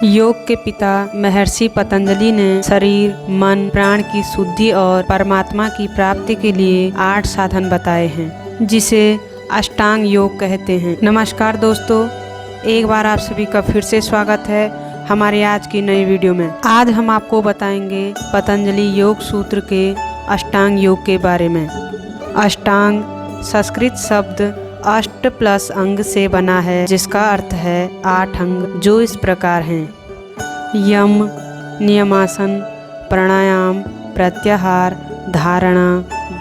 योग के पिता महर्षि पतंजलि ने शरीर, मन, प्राण की शुद्धि और परमात्मा की प्राप्ति के लिए 8 साधन बताए हैं, जिसे अष्टांग योग कहते हैं। नमस्कार दोस्तों, एक बार आप सभी का फिर से स्वागत है हमारे आज की नई वीडियो में। आज हम आपको बताएंगे पतंजलि योग सूत्र के अष्टांग योग के बारे में। अष्टांग संस्कृत शब्द अष्ट प्लस अंग से बना है, जिसका अर्थ है 8 अंग, जो इस प्रकार हैं: यम नियमासन, प्राणायाम, प्रत्याहार, धारणा,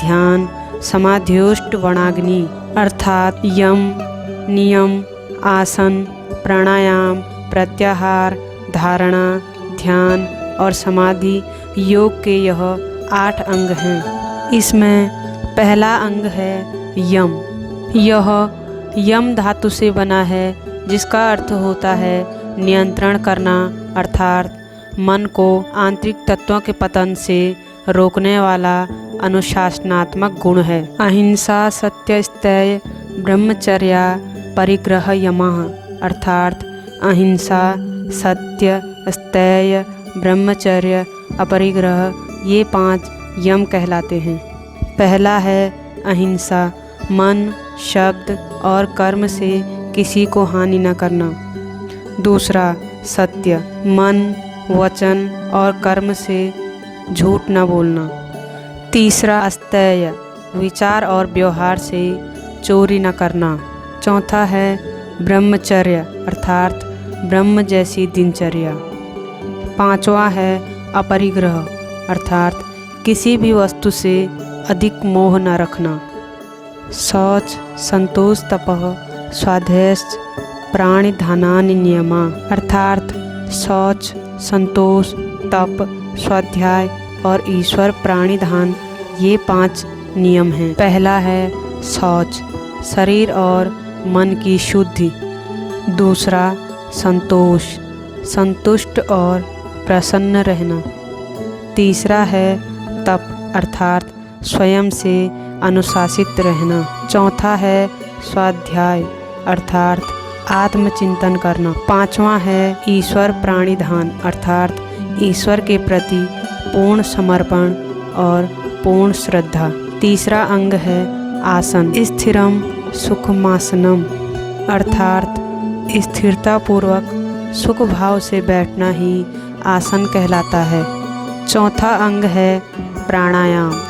ध्यान, समाध्योष्ट वणाग्नि। अर्थात यम, नियम, आसन, प्राणायाम, प्रत्याहार, धारणा, ध्यान और समाधि योग के यह 8 अंग हैं। इसमें पहला अंग है यम। यह यम धातु से बना है, जिसका अर्थ होता है नियंत्रण करना, अर्थात मन को आंतरिक तत्वों के पतन से रोकने वाला अनुशासनात्मक गुण है। अहिंसा, सत्य, स्थैर्य, ब्रह्मचर्या, परिग्रह यमः। अर्थात अहिंसा, सत्य, स्थैर्य, ब्रह्मचर्य, अपरिग्रह ये 5 यम कहलाते हैं। पहला है अहिंसा, मन, शब्द और कर्म से किसी को हानि न करना। दूसरा सत्य, मन, वचन और कर्म से झूठ न बोलना। तीसरा स्थैर्य, विचार और व्यवहार से चोरी न करना। चौथा है ब्रह्मचर्य, अर्थात ब्रह्म जैसी दिनचर्या। पांचवा है अपरिग्रह, अर्थात किसी भी वस्तु से अधिक मोह न रखना। शौच, संतोष, तपः, स्वाध्याय, प्राणिधानानि नियमा। अर्थात शौच, संतोष, तप, स्वाध्याय और ईश्वर प्राणिधान ये 5 नियम हैं। पहला है शौच, शरीर और मन की शुद्धि। दूसरा संतोष, संतुष्ट और प्रसन्न रहना। तीसरा है तप, अर्थात स्वयं से अनुशासित रहना। चौथा है स्वाध्याय, अर्थात आत्मचिंतन करना। पांचवा है ईश्वर प्राणिधान, अर्थात ईश्वर के प्रति पूर्ण समर्पण और पूर्ण श्रद्धा। तीसरा अंग है आसन, स्थिरम सुखमासनम, अर्थात स्थिरता पूर्वक सुख भाव से बैठना ही आसन कहलाता है। चौथा अंग है प्राणायाम,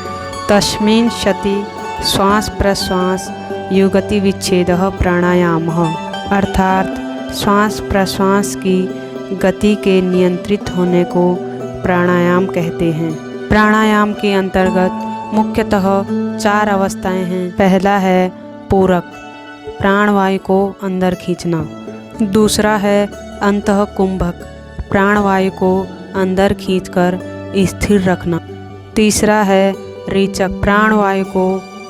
तस्मिन् सति श्वास प्रश्वास युगति विच्छेदः प्राणायामः। अर्थात श्वास प्रश्वास की गति के नियंत्रित होने को प्राणायाम कहते हैं। प्राणायाम के अंतर्गत मुख्यतः 4 अवस्थाएं हैं। पहला है पूरक, प्राणवायु को अंदर खींचना। दूसरा है अंतः कुंभक, प्राणवायु को अंदर खींचकर स्थिर रखना। तीसरा है रेचक, प्राणवायु को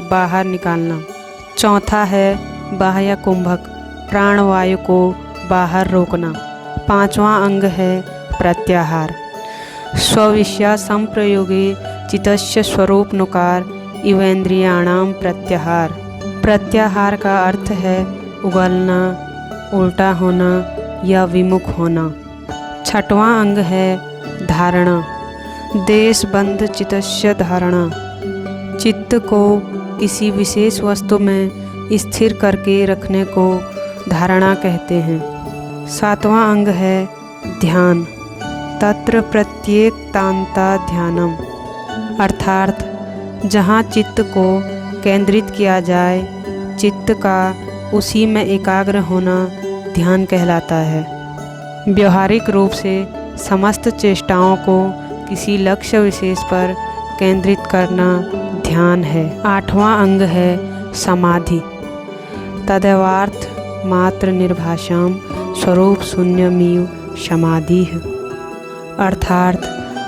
बाहर निकालना। चौथा है बाह्य कुंभक, प्राणवायु को बाहर रोकना। पांचवा अंग है प्रत्याहार, स्वविषया संप्रयोगे चित्तस्य स्वरूपनुकार इवेन्द्रियाणाम प्रत्याहार। प्रत्याहार का अर्थ है उगलना, उल्टा होना या विमुख होना। छठवां अंग है धारणा, देशबंध चित्तस्य धारणा, चित्त को किसी विशेष वस्तु में स्थिर करके रखने को धारणा कहते हैं। सातवां अंग है ध्यान, तत्र प्रत्येकांता ध्यानम, अर्थात जहाँ चित्त को केंद्रित किया जाए, चित्त का उसी में एकाग्र होना ध्यान कहलाता है। व्यवहारिक रूप से समस्त चेष्टाओं को किसी लक्ष्य विशेष पर केंद्रित करना ध्यान है। आठवां अंग है समाधि, तदैवार्थ मात्र निर्भाषाम स्वरूप शून्यमिव समाधि। अर्थात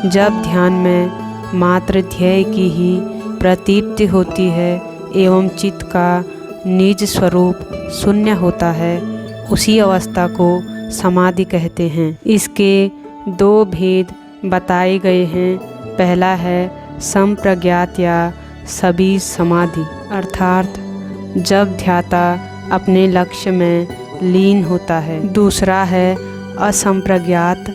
जब ध्यान में मात्र ध्येय की ही प्रतीति होती है एवं चित्त का निज स्वरूप शून्य होता है, उसी अवस्था को समाधि कहते हैं। इसके 2 भेद बताए गए हैं। पहला है संप्रज्ञात या सबीज समाधि, अर्थात जब ध्याता अपने लक्ष्य में लीन होता है। दूसरा है असंप्रज्ञात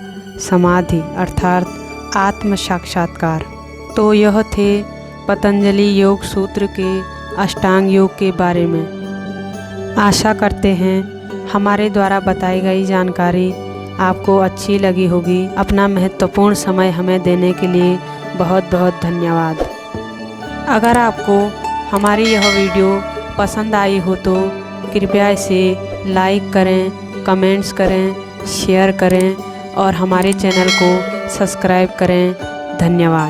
समाधि अर्थात आत्म साक्षात्कार। तो यह थे पतंजलि योग सूत्र के अष्टांग योग के बारे में। आशा करते हैं हमारे द्वारा बताई गई जानकारी आपको अच्छी लगी होगी। अपना महत्वपूर्ण समय हमें देने के लिए बहुत बहुत धन्यवाद। अगर आपको हमारी यह वीडियो पसंद आई हो तो कृपया इसे लाइक करें, कमेंट्स करें, शेयर करें और हमारे चैनल को सब्सक्राइब करें। धन्यवाद।